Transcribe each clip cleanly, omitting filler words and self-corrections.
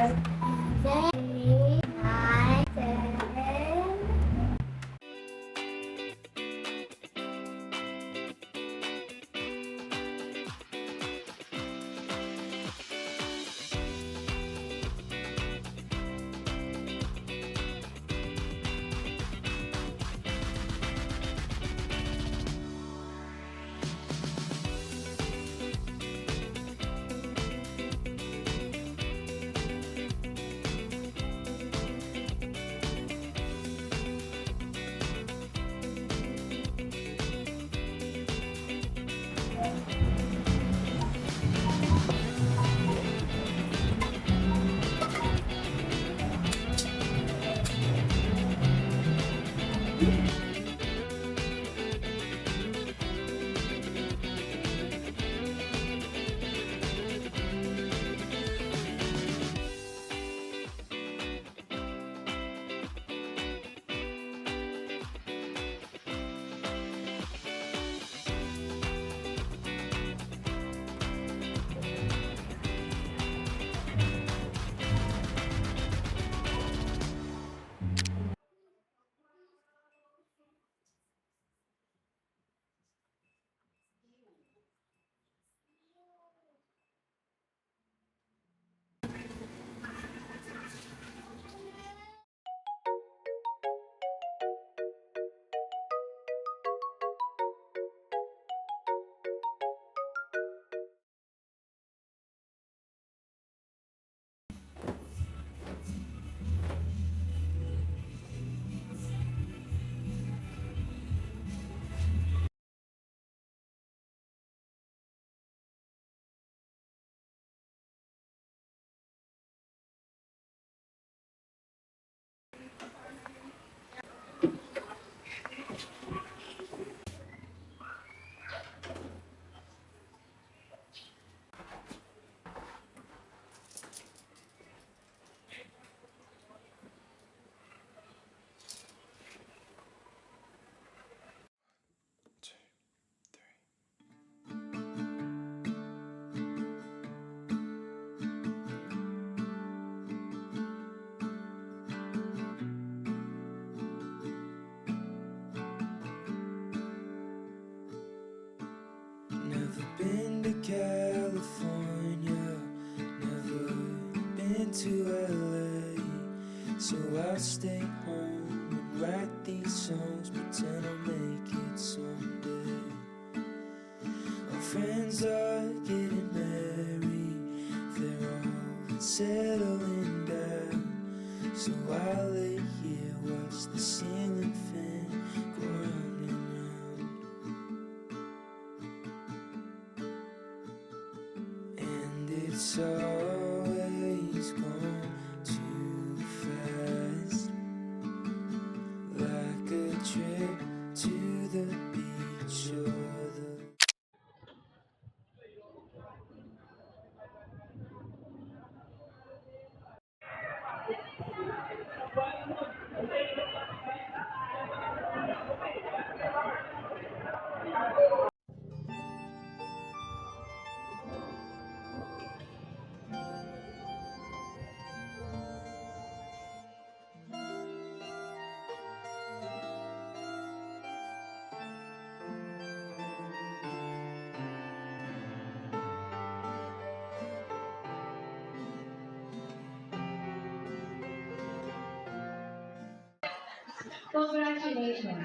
Very nice. Never been to California, never been to LA, so I'll stay home and write these songs, pretend I'll make it someday. My friends are getting married, they're all settling down, so I lay here, watch the ceiling fan go round and round. And it's always gone too fast, like a trip to the beach or the Congratulations.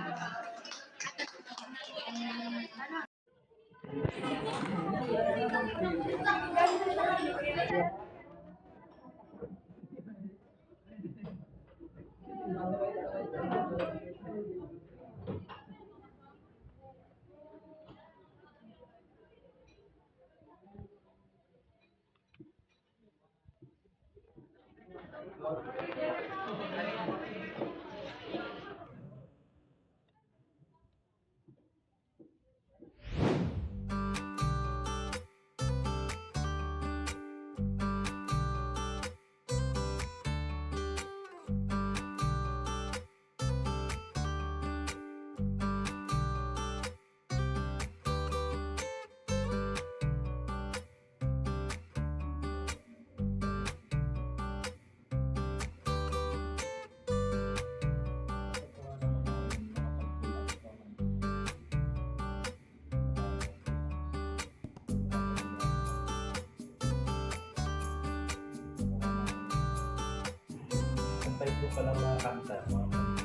ko palang mga kanta, mga kanta.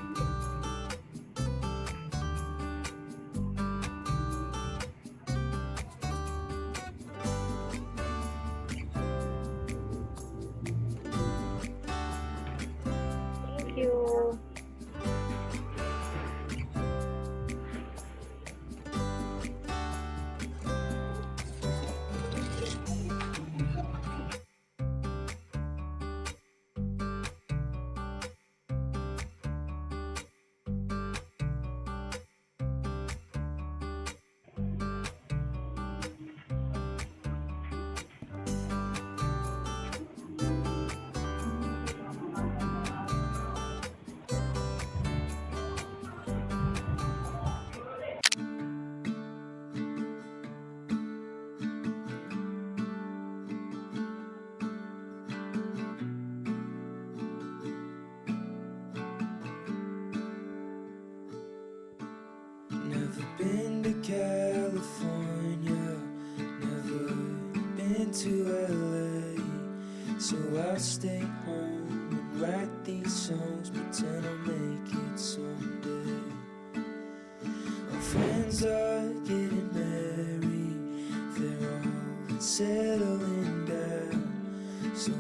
Thank you. Never been to California, never been to LA. So I'll stay home and write these songs, pretend I'll make it someday. Our friends are getting married, they're all settling down. So